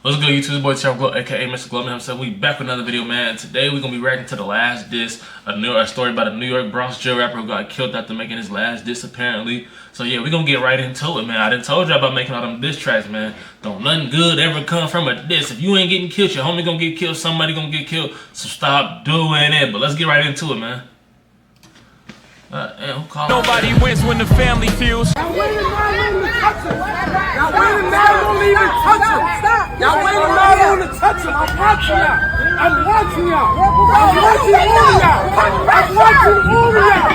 What's good, YouTube? It's boy Chef Glow, aka Mr. Glow himself. We back with another video, man. Today we're gonna be reacting to the last diss, a story about a New York Bronx jail rapper who got killed after making his last diss, apparently. So yeah, we're gonna get right into it, man. I done told you about making all them diss tracks, man. Don't nothing good ever come from a diss. If you ain't getting killed, your homie gonna get killed, somebody gonna get killed. So stop doing it. But let's get right into it, man. Nobody wins when the family feels. Y'all waiting around to touch him. Y'all waiting around to even touch him. Y'all waiting around to touch him. I'm watching y'all. I'm watching y'all. I'm watching all of y'all. I'm watching all of y'all.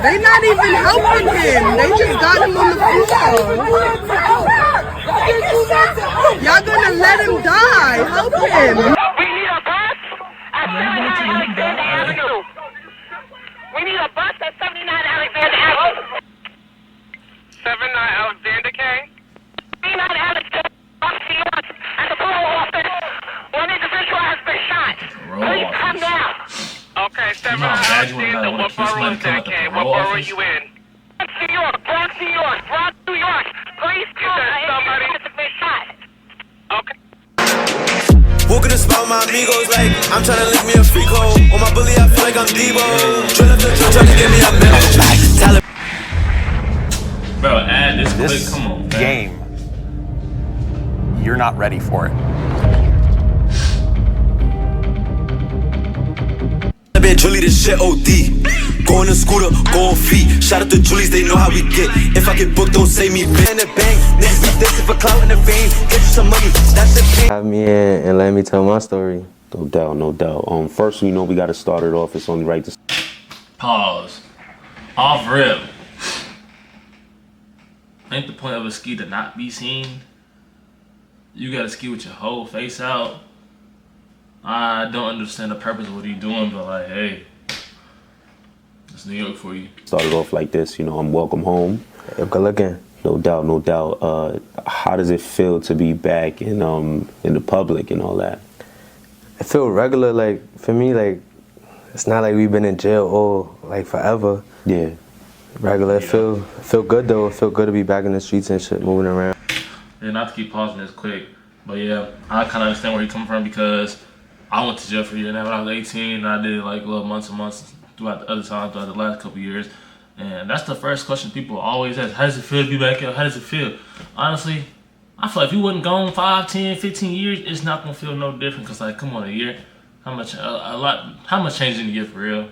They not even helping him. They just got him on the floor. Y'all gonna let him die. Help him. We need a bus at 79 Alexander Avenue. We need a bus at 79 Alexander Avenue. 79 Alexander, K? 79 Alexander, New York, at the parole office. One individual has been shot. Please come down. Okay, 79 Alexander, what borough is that, K? What borough are you in? New York, Bronx, New York, Bronx, New York. Please come. Somebody has been shot. Okay. Walking the spot with my amigos like I'm trying to lick me a free code. On my bully, I feel like I'm Debo. Drill up the drill, trying to get me a medal. Bro, add this quick, come on, man. Game, you're not ready for it. I bet Julie this shit OD. Go on the scooter, go on feet. Shout out to Julies, they know how we get. If I get booked, don't say me. Bang the bang, niggas be this for clout in the fame. Get you some money, that's the pain. Have me in and let me tell my story. No doubt, no doubt. First, we know we got to start it off. It's only right to Pause. Off rip. Ain't the point of a ski to not be seen? You gotta ski with your whole face out. I don't understand the purpose of what you're doing, but like, hey, it's New York for you. Start it off like this. You know, I'm welcome home. Good looking. No doubt, no doubt. How does it feel to be back in the public and all that? It feel regular, like for me, like it's not like we've been in jail all like forever. Yeah. Regular. It feel good though. It feel good to be back in the streets and shit, moving around. Yeah, not to keep pausing this quick, but yeah, I kind of understand where you're coming from because I went to jail for a year now when I was 18, and I did like little months and months throughout the other times, throughout the last couple years. And that's the first question people always ask: how does it feel to be back here? How does it feel? Honestly, I feel like if you wasn't gone 5, 10, 15 years, it's not gonna feel no different. Cause like, come on, a year, how much changed in a year for real?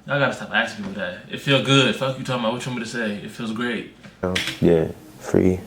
Y'all gotta stop asking people that. It feel good. Fuck you talking about. What you want me to say? It feels great. Yeah. Free.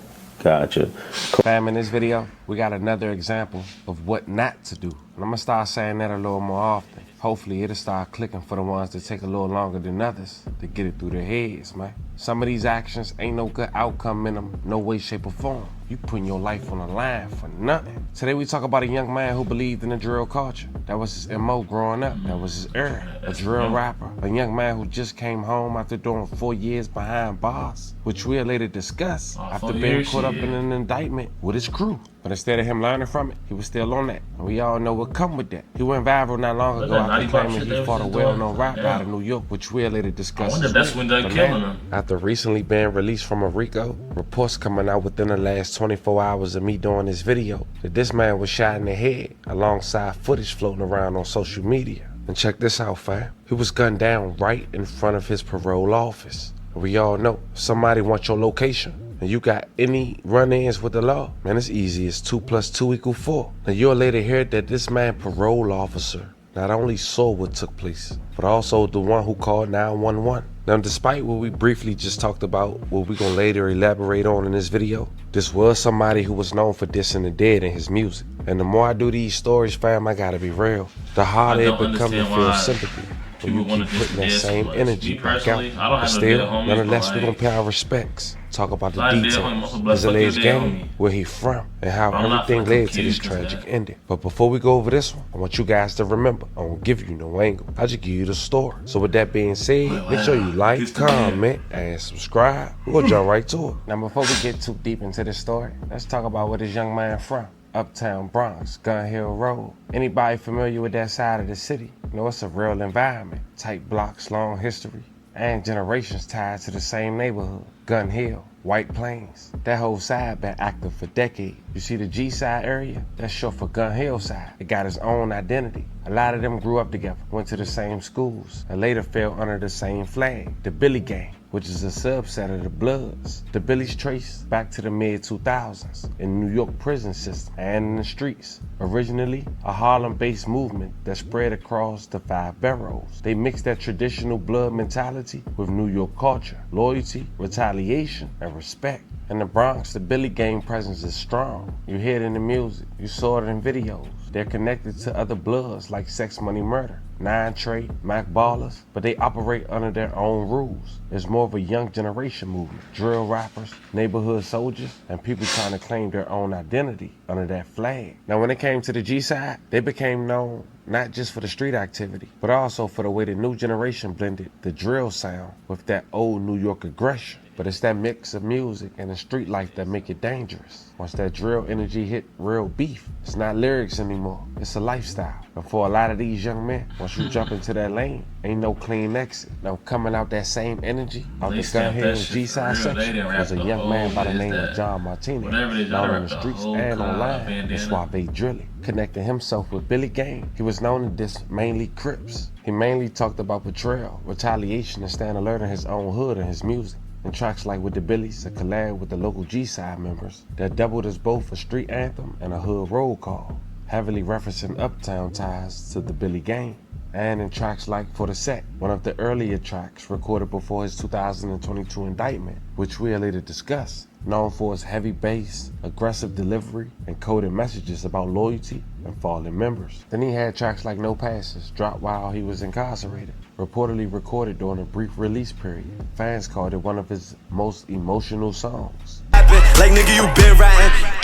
Gotcha. Fam, in this video, we got another example of what not to do. And I'm gonna start saying that a little more often. Hopefully it'll start clicking for the ones that take a little longer than others to get it through their heads, man. Some of these actions ain't no good outcome in them, no way, shape, or form. You putting your life on the line for nothing. Today we talk about a young man who believed in the drill culture. That was his MO growing up. That was his era. A drill rapper. A young man who just came home after doing 4 years behind bars, which we'll later discuss after being caught up in an indictment with his crew. But instead of him learning from it, he was still on that. And we all know what come with that. He went viral not long ago after claiming he fought a well-known rapper out of New York, which we'll later discuss. I wonder if that's when they're killing him. After recently being released from a RICO, reports coming out within the last 24 hours of me doing this video that this man was shot in the head alongside footage floating around on social media. And check this out, fam. He was gunned down right in front of his parole office. And we all know, if somebody wants your location and you got any run-ins with the law, man, it's easy. It's 2 + 2 = 4. Now you'll later hear that this man parole officer not only saw what took place, but also the one who called 911. Now, despite what we briefly just talked about, what we're gonna later elaborate on in this video, this was somebody who was known for dissing the dead in his music. And the more I do these stories, fam, I gotta be real, the harder it becomes to feel sympathy when you keep putting that same energy back out. But still, nonetheless, we're gonna pay our respects. Talk about the details, his alleged gang, where he from, and how everything led to this tragic ending. But before we go over this one, I want you guys to remember, I won't give you no angle. I just give you the story. So with that being said, make sure you like, comment, and subscribe. We'll jump right to it. Now before we get too deep into this story, let's talk about where this young man from. Uptown Bronx, Gun Hill Road. Anybody familiar with that side of the city? You know, it's a real environment. Tight blocks, long history, and generations tied to the same neighborhood. Gun Hill, White Plains. That whole side been active for decades. You see the G side area? That's short for Gun Hill side. It got its own identity. A lot of them grew up together, went to the same schools, and later fell under the same flag, the Billy Gang, which is a subset of the Bloods. The Billies trace back to the mid-2000s in New York prison system and in the streets. Originally, a Harlem-based movement that spread across the 5 boroughs. They mixed that traditional blood mentality with New York culture, loyalty, retaliation, and respect. In the Bronx, the Billy Gang presence is strong. You hear it in the music, you saw it in videos. They're connected to other Bloods like Sex Money Murder, 9 Trey, Mac Ballers, but they operate under their own rules. It's more of a young generation movement. Drill rappers, neighborhood soldiers, and people trying to claim their own identity under that flag. Now when it came to the G side, they became known not just for the street activity, but also for the way the new generation blended the drill sound with that old New York aggression. But it's that mix of music and the street life that make it dangerous. Once that drill energy hit real beef, it's not lyrics anymore, it's a lifestyle. And for a lot of these young men, once you jump into that lane, ain't no clean exit. Now coming out that same energy, out the Gun Hill and G-side section, was a young man by the name of John Martinez, known on the streets and online as Suave Drilly. Connecting himself with Billy Gang, he was known to diss mainly Crips. He mainly talked about betrayal, retaliation, and staying alert in his own hood and his music. And tracks like With the Billies, a collab with the local G-side members that doubled as both a street anthem and a hood roll call, heavily referencing uptown ties to the Billy Gang. And in tracks like For the Set, one of the earlier tracks recorded before his 2022 indictment, which we'll later discuss, known for its heavy bass, aggressive delivery, and coded messages about loyalty and fallen members. Then he had tracks like No Passes, dropped while he was incarcerated, reportedly recorded during a brief release period. Fans called it one of his most emotional songs. Like nigga, you been riding.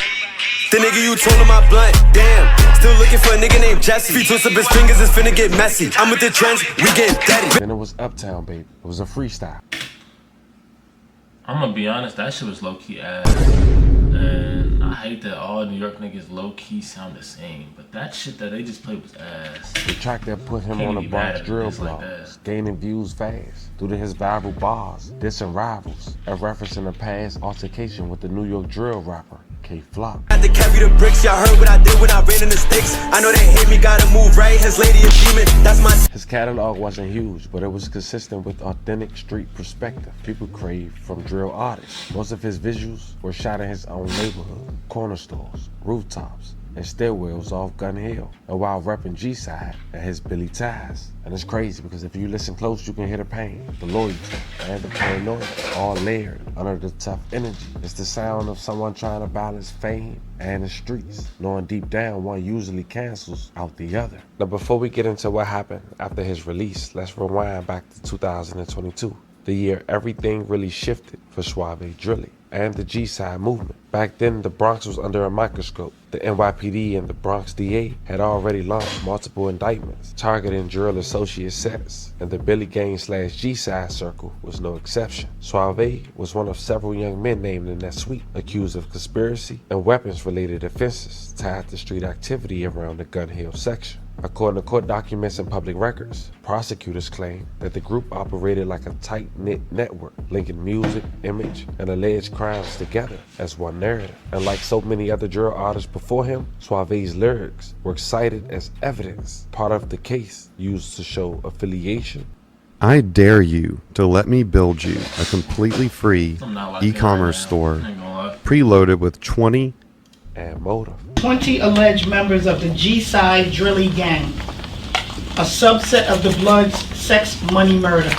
The nigga you told him my blunt, damn. Still looking for a nigga named Jesse. If he twist up his fingers, it's finna get messy. I'm with the trends, we get daddy. Then it was Uptown Baby. It was a freestyle. I'm gonna be honest, that shit was low-key ass. And I hate that all New York niggas low-key sound the same. But that shit that they just played was ass. The track that put him on the Bronx drill blogs, gaining views fast due to his viral bars, dissing rivals, and referencing a past altercation with the New York drill rapper, K-Flop. Had to carry the bricks, y'all heard what I did when I ran in the sticks. I know they hate me, gotta move right, his lady a demon, that's my... His catalog wasn't huge, but it was consistent with authentic street perspective people crave from drill artists. Most of his visuals were shot in his own neighborhood, corner stores, rooftops, and stairwells off Gun Hill, and while repping G-side and his Billy ties. And it's crazy because if you listen close, you can hear the pain, the loyalty, and the paranoia, all layered under the tough energy. It's the sound of someone trying to balance fame and the streets, knowing deep down one usually cancels out the other. Now before we get into what happened after his release, let's rewind back to 2022, the year everything really shifted for Suave Drilly and the G-side movement. Back then, the Bronx was under a microscope. The NYPD and the Bronx DA had already launched multiple indictments targeting drill associate sets, and the Billy Gang / G-side circle was no exception. Suave was one of several young men named in that suite, accused of conspiracy and weapons-related offenses tied to street activity around the Gun Hill section. According to court documents and public records, prosecutors claim that the group operated like a tight-knit network, linking music, image, and alleged crimes together as one narrative. And like so many other drill artists before him, Suave's lyrics were cited as evidence, part of the case used to show affiliation. I dare you to let me build you a completely free e-commerce store preloaded with 20 and motive. 20 alleged members of the G-side Drilly Gang, a subset of the Bloods' Sex Money Murder.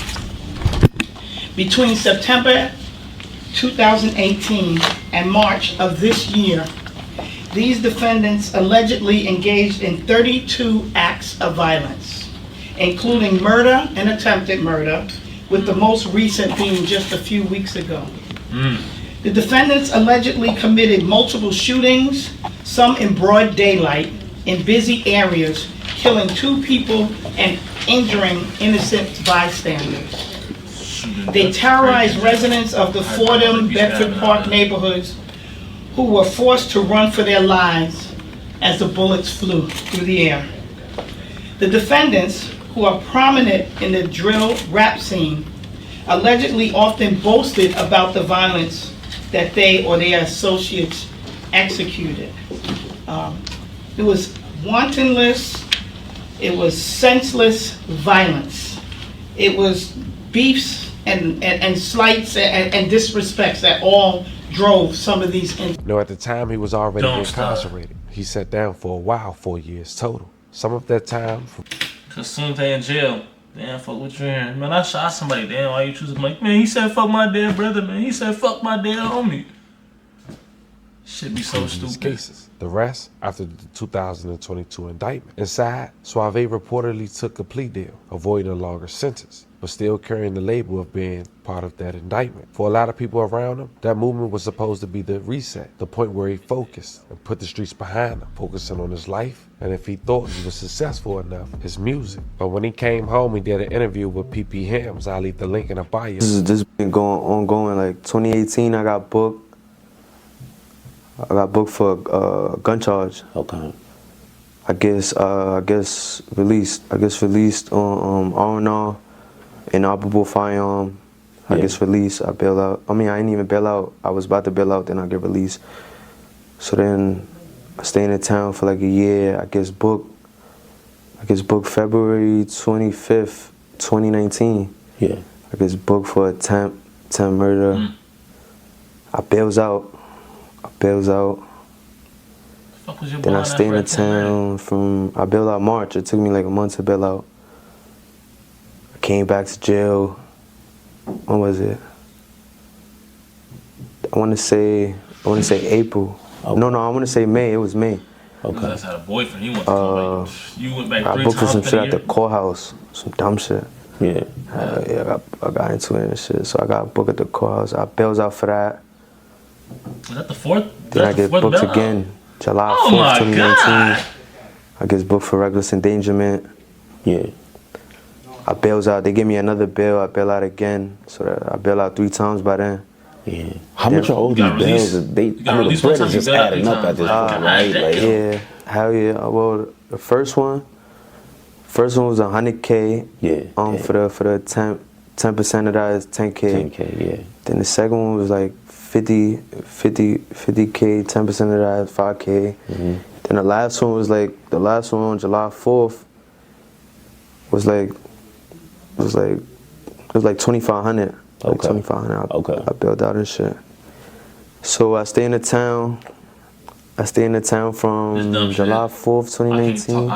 Between September 2018 and March of this year, these defendants allegedly engaged in 32 acts of violence, including murder and attempted murder, with the most recent being just a few weeks ago. The defendants allegedly committed multiple shootings, some in broad daylight, in busy areas, killing 2 people and injuring innocent bystanders. They terrorized residents of the Fordham, Bedford Park neighborhoods who were forced to run for their lives as the bullets flew through the air. The defendants, who are prominent in the drill rap scene, allegedly often boasted about the violence that they or their associates executed. It was wantonless, it was senseless violence. It was beefs and slights and disrespects that all drove some of these incidents. At the time he was already incarcerated. He sat down for a while, 4 years total. Some of that time... Cause soon as they in jail, damn, fuck what you're hearing. Man, I shot somebody, damn, why you choosing? Like, man, he said fuck my dead brother, man. He said fuck my dead homie. Should be so stupid. Cases. The rest after the 2022 indictment. Inside, Suave reportedly took a plea deal, avoiding a longer sentence, but still carrying the label of being part of that indictment. For a lot of people around him, that movement was supposed to be the reset, the point where he focused and put the streets behind him, focusing on his life, and if he thought he was successful enough, his music. But when he came home, he did an interview with PP Hams. I'll leave the link in the bio. This has been ongoing. Like 2018, I got booked. I got booked for a gun charge. Okay. I guess released on R&R, inoperable firearm. I guess released. I bail out. I mean, I didn't even bail out. I was about to bail out, then I get released. So then I stay in the town for like a year. I guess booked February 25th, 2019. Yeah. I guess booked for attempt murder. I bails out. Then I stay in the town I bailed out March. It took me like a month to bail out. I came back to jail. When was it? I want to say April. Okay. No, I want to say May. It was May. Okay. That's had a boyfriend. He went to you went back 3 times. I booked for some shit at the courthouse. Some dumb shit. Yeah. I got into it and shit. So I got booked at the courthouse. I bails out for that. Was that the fourth? Then I get booked again, July 4th, 2019. God. I get booked for reckless endangerment. Yeah. I bails out. They give me another bail. I bail out again. So that I bail out 3 times by then. Yeah. How much are all these bails? I mean, the bread is just adding up at this point, right? Like, yeah. Hell yeah. Well, the first one was 100K. Yeah. For the 10% of that is 10K. 10K. Yeah. Then the second one was like 50K, 10% of that is 5K. Mm-hmm. Then the last one on July 4th was like 2,500. Okay. Like 2,500. Okay. I built out and shit. So I stay in the town. From July 4th, 2019,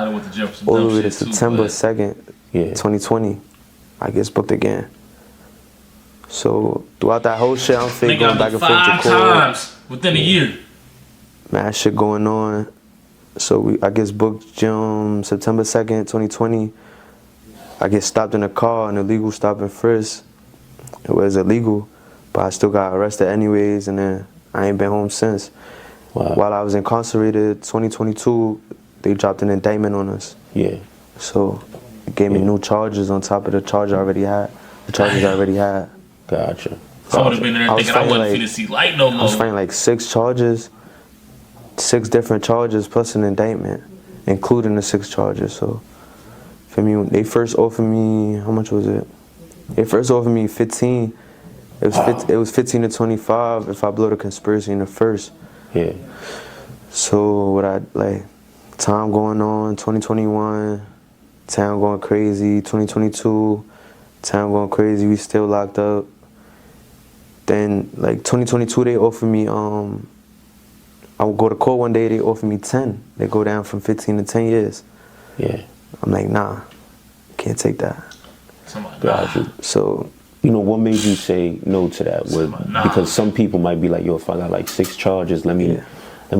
all the way to September 2nd, 2020. I get booked again. So throughout that whole shit, I'm going back and forth to court. 5 times within a year. Mad shit going on. So I get booked September 2nd, 2020. I get stopped in a car, an illegal stop and frisk. It was illegal, but I still got arrested anyways, and then I ain't been home since. Wow. While I was incarcerated, 2022, they dropped an indictment on us. Yeah. So it gave me new charges on top of the charges I already had. Gotcha. So I would have been there thinking I wasn't finna see light no more. I was fighting like 6 charges, 6 different charges plus an indictment, including the 6 charges. So for me, they first offered me, how much was it? They first offered me 15. It was 15 to 25 if I blow the conspiracy in the first. Yeah. So time going on, 2021, town going crazy, 2022, town going crazy, we still locked up. Then 2022 they offered me, I would go to court one day, they offered me 10. They go down from 15 to 10 years. Yeah. I'm like, nah, can't take that. Gotcha. So, what made you say no to that? Because some people might be like, yo, if I got like 6 charges, let me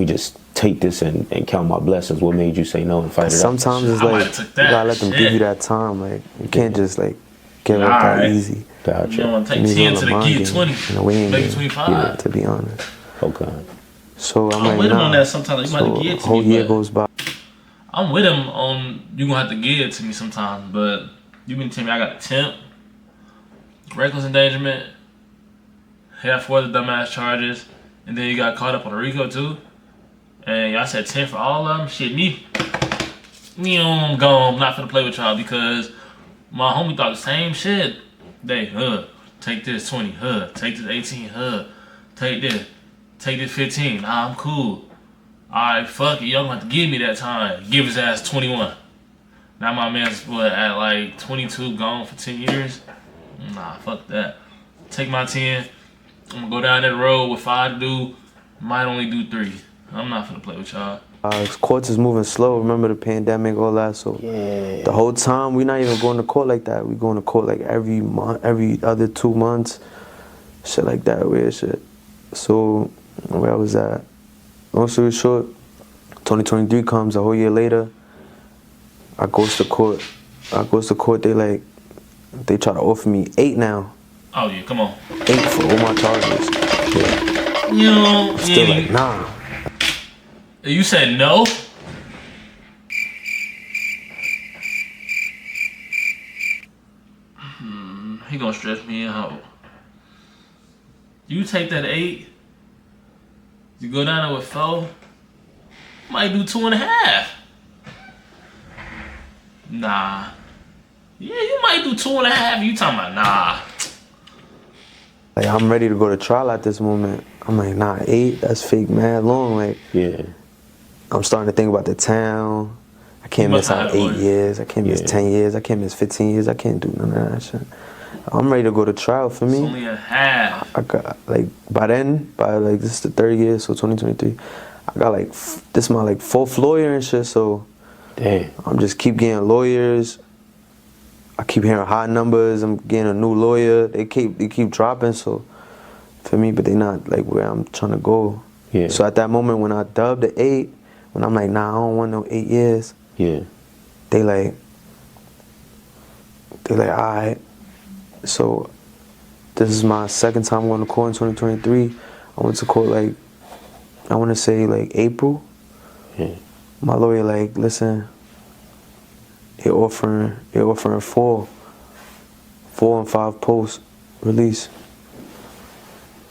just take this and count my blessings. What made you say no and fight it out? Sometimes it's like, you gotta let them give you that time. Like, you can't just give up that easy. Gotcha. You don't want to take 10 to the get 20. Make it 25. Yeah, to be honest. Okay. So I'm with him on that sometimes. You might have to give it to me. Whole year goes by. I'm with him on, you're going to have to give it to me sometimes, but you been telling me I got attempt, reckless endangerment, half for the dumbass charges, and then you got caught up on the RICO too. And y'all said 10 for all of them. Shit, me, I'm gone. I'm not finna play with y'all because my homie thought the same shit. They, take this 20, take this 18, Take this. Take this 15. Nah, I'm cool. Alright, fuck it. Y'all gonna have to give me that time. Give his ass 21. Now my man's at like 22, gone for 10 years. Nah, fuck that. Take my 10. I'm gonna go down that road with 5 to do. Might only do 3. I'm not finna play with y'all. Courts is moving slow. Remember the pandemic, all that. So the whole time we not even going to court like that. We going to court like every month, every other 2 months, shit like that, weird shit. So where I was at. Long story short, 2023 comes a whole year later. I goes to court. They try to offer me 8 now. Oh yeah, come on. 8 for all my charges. Yeah. You know, Still like, nah. You said no? He gonna stress me out. You take that 8, you go down there with 4, might do 2.5. Nah. Yeah, you might do 2.5. You talking about nah. Like, I'm ready to go to trial at this moment. I'm like, nah, 8, that's fake mad long. Like, yeah. I'm starting to think about the town. I can't miss out 8 years. I can't miss 10 years. I can't miss 15 years. I can't do none of that shit. I'm ready to go to trial for me. It's only a half. I got, like, by this is the 3rd year, so 2023. I got like, this is my like 4th lawyer and shit, so damn. I'm just keep getting lawyers. I keep hearing high numbers. I'm getting a new lawyer. They keep dropping, so for me, but they not like where I'm trying to go. Yeah. So at that moment when I dubbed the 8, when I'm like, nah, I don't want no 8 years. Yeah. They like, alright. So this is my 2nd time going to court in 2023. I went to court like, I want to say like April. Yeah. My lawyer like, listen, they're offering 4 and 5 post release.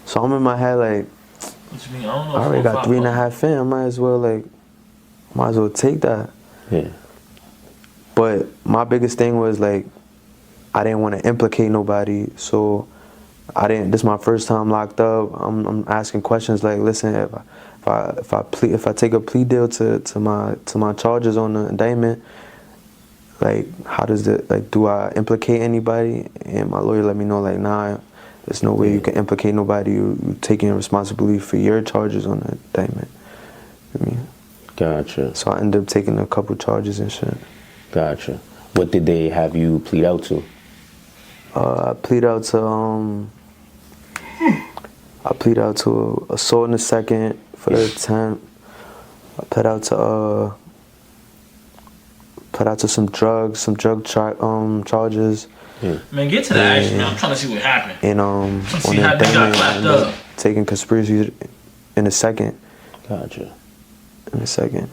So I'm in my head like, What you mean? I don't know. I already got 3.5 in. I might as well take that. Yeah. But my biggest thing was like, I didn't want to implicate nobody, so I didn't. This is my first time locked up. I'm asking questions like, listen, if I take a plea deal to my charges on the indictment, like, how does it, like, do I implicate anybody? And my lawyer let me know, like, nah, there's no way you can implicate nobody. You're taking responsibility for your charges on the indictment. I mean, gotcha. So I ended up taking a couple charges and shit. Gotcha. What did they have you plead out to? I plead out to assault in the 2nd for the attempt. I plead out to some drug charges. Yeah. Man, get to the action, man. I'm trying to see what happened. And on the indictment, I ended up taking conspiracy in the 2nd. Gotcha. In the 2nd.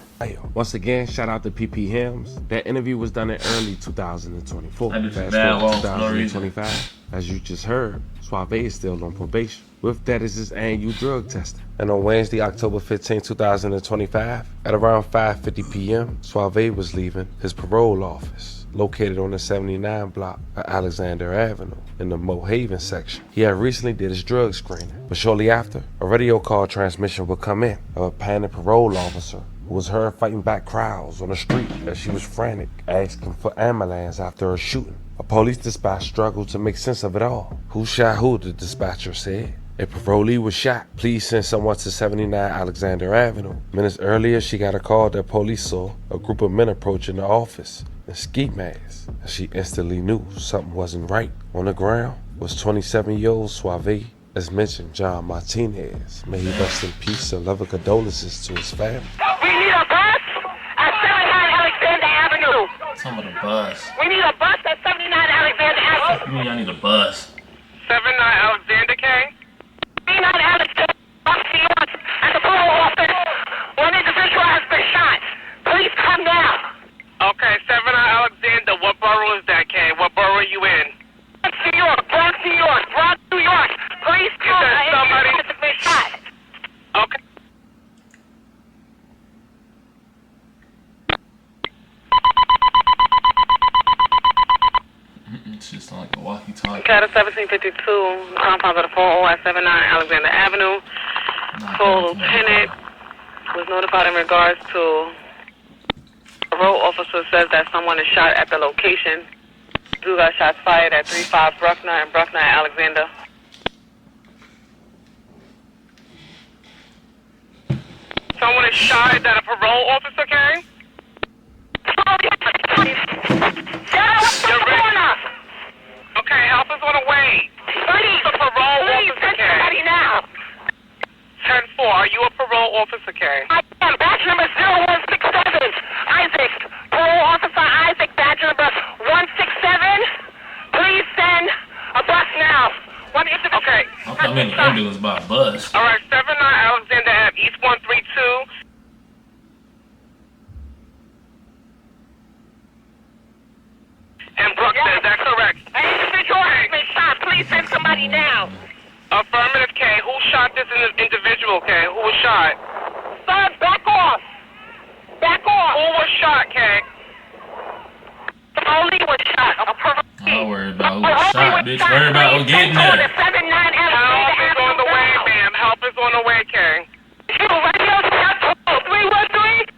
Once again, shout out to PP Helms. That interview was done in early 2024. Fast forward to 2025. As you just heard, Suave is still on probation. With that is his annual drug testing. And on Wednesday, October 15, 2025, at around 5:50 p.m., Suave was leaving his parole office, located on the 79 block of Alexander Avenue in the Mohaven section. He had recently did his drug screening, but shortly after, a radio call transmission would come in of a panicked parole officer who was heard fighting back crowds on the street as she was frantic, asking for ambulance after a shooting. A police dispatch struggled to make sense of it all. Who shot who, the dispatcher said. A parolee was shot. Please send someone to 79 Alexander Avenue. Minutes earlier, she got a call that police saw a group of men approaching the office in ski masks, and she instantly knew something wasn't right. On the ground was 27-year-old Suave. As mentioned, John Martinez. May he rest in peace and love and condolences to his family. We need a bus at 79 Alexander Avenue. Some of the bus. We need a bus at 79 Alexander Avenue. You mean I need a bus? 79 Alexander K. 79 Alexander, New York, at the parole office. One individual has been shot. Please come now. Okay, 79 Alexander. What borough is that, K? What borough are you in? New York, Bronx, New York, Bronx, New York. Please come. Somebody has been shot. Okay. just like a walkie-talkie. Cat 1752, compound of the 40 at 79 Alexander Avenue. Cole Lieutenant was notified in regards to a road officer says that someone is shot at the location. Two got shots fired at 35 Bruckner and Bruckner at Alexander. Someone is shot. Is that a parole officer, Kay? Okay, help us on the way. Please, a parole officer, Kay. Somebody now. 10-4, are you a parole officer, Kay? I am. Badge number 0167. Isaac. Parole officer Isaac, badge number 167. Please send a bus now. One individual. Okay. I'm in the ambulance by a bus. All right, 79 Alexander Ave, East 132. And Brooklyn, is that correct? An individual has been shot. Please send somebody now. Affirmative, K. Who shot this individual, K? Who was shot? Sir, back off. Back off. Who was shot, K? Only was shot. Don't worry about who was shot, bitch. Worry about who getting there. Help is on the way, ma'am. Help is on the way, K. Radio 313.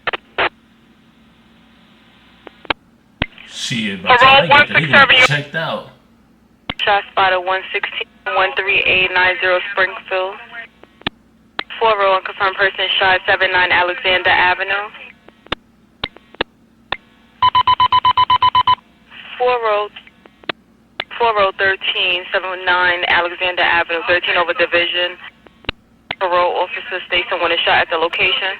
Shit, by the time I get there, he checked out. Shot spotted 116-13890 Springfield. 4-row unconfirmed person shot 79 Alexander Avenue. 4-row 1379 Alexander Avenue, 13 over division. Parole officer states someone is shot at the location.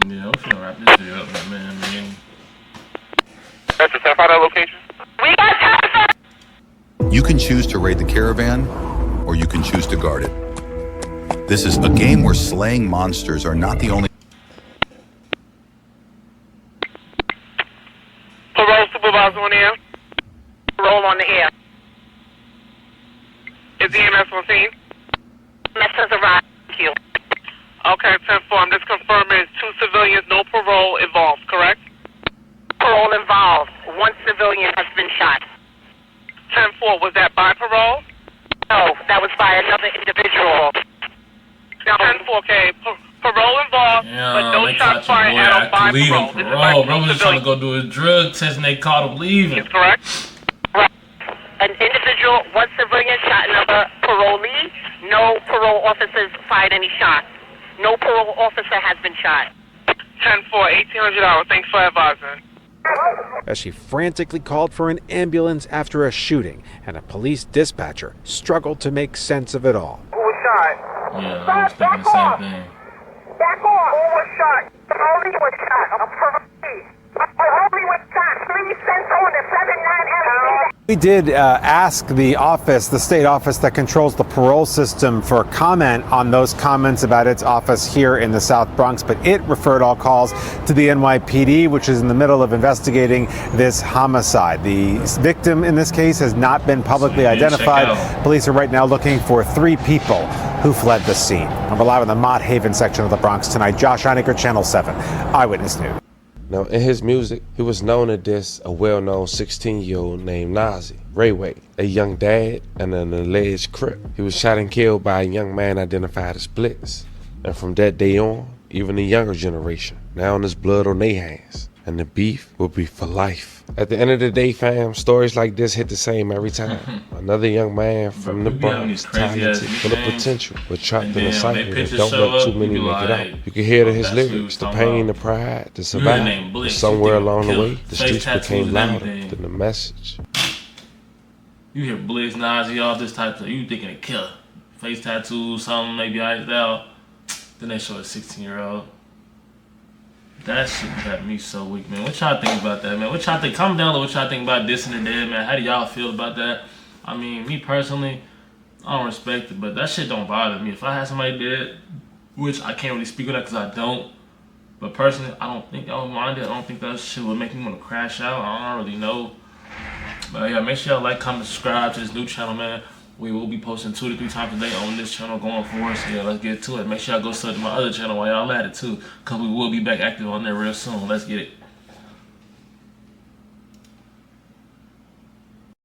Yeah, I'm finna wrap this video up, man. That's the step out of location. We got time. You can choose to raid the caravan, or you can choose to guard it. This is a game where slaying monsters are not the only. Parole supervisor on the air. Parole on the air. Is the EMS on scene? EMS has arrived. Thank you. Okay, 10-4. I'm just confirming it's 2 civilians, no parole involved, correct? Parole involved. 1 civilian has been shot. 10-4. Was that by parole? No, that was by another individual. 10-4, okay. Parole involved, but no shots fired at him by parole. Parole. Bro was just trying to go do his drug test and they caught him leaving. Is correct? Right. An individual, 1 civilian shot, another parolee. No parole officers fired any shots. No parole officer has been shot. 10-4, $1,800. Thanks for advising. As she frantically called for an ambulance after a shooting, and a police dispatcher struggled to make sense of it all. Who was shot? Yeah, I was thinking the same thing. Back off. Who was shot? Parolee was shot. A parolee. Parolee was shot. Please send someone to 79 Alexander. We did ask the office, the state office that controls the parole system, for comment on those comments about its office here in the South Bronx, but it referred all calls to the NYPD, which is in the middle of investigating this homicide. The victim in this case has not been publicly identified. Police are right now looking for 3 people who fled the scene. We're live in the Mott Haven section of the Bronx tonight. Josh Einiger, Channel 7, Eyewitness News. Now, in his music, he was known to diss a well-known 16-year-old named Nazi Rayway, a young dad and an alleged crip. He was shot and killed by a young man identified as Blitz. And from that day on, even the younger generation, now there's blood on their hands. And the beef will be for life. At the end of the day, fam, stories like this hit the same every time. Another young man from the Bronx, talented, full of potential, but trapped in a cycle that don't let too many make it out. You can hear his lyrics, the pain, the pride, the survival. But somewhere along the way, the streets became louder than the message. You hear Blitz, Nazi, all this type of, you thinking a killer. Face tattoos, something maybe iced out. Then they show a 16-year-old. That shit got me so weak, man. What y'all think about that, man? What y'all think? Comment down below what y'all think about dissing the dead, man. How do y'all feel about that? I mean, me personally, I don't respect it, but that shit don't bother me. If I had somebody dead, which I can't really speak on that because I don't, but personally, I don't think I would mind it. I don't think that shit would make me want to crash out. I don't really know. But yeah, make sure y'all like, comment, subscribe to this new channel, man. We will be posting 2 to 3 times a day on this channel going forward. So yeah, let's get to it. Make sure y'all go sub to my other channel while y'all at it too, because we will be back active on there real soon. Let's get it.